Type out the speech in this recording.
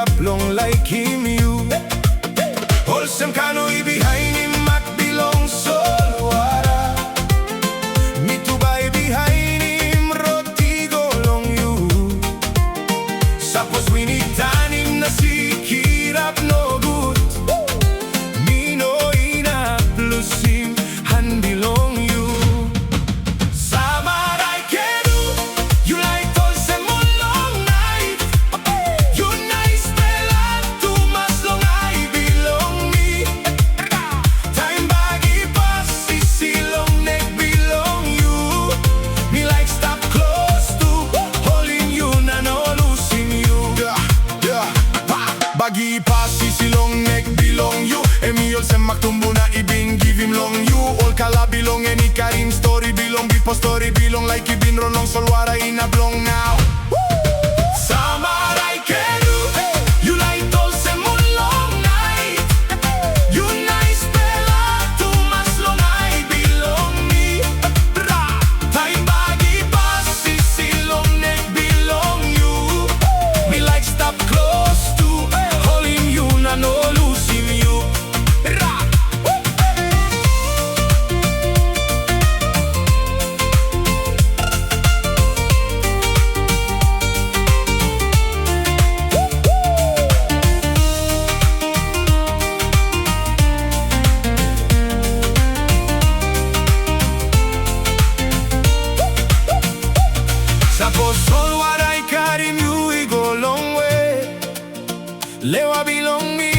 kirap long laikim you. Olsem kano ibihainim mak bilong solwara. Mitubay bihainim roti golong you. Sapos winitanim na si kirap no good. Minoy na lusim han bilong you. Samarai Kedu, you like olsem long nait. You naispela, tumas long ay bilong me. Taim Bagi pasisilong nek bilong you. Me like stap klostu, holim you na no lusim you. Bagi pasisilong nek bilong you. Emi olsem maktumbo na ibin give him long you. Ol kala bilong eni karim story bilong bipo story bilong like ibin ronong solwara ina blong now. Samarai Kedu, you like olsem long nait. You naispela, tumas long ay bilong me. Taim Bagi pasisilong nek bilong you. Me like stap klostu, holim you na no lusim you. Sapos solwara karim you, we go long way. Lewa bilong me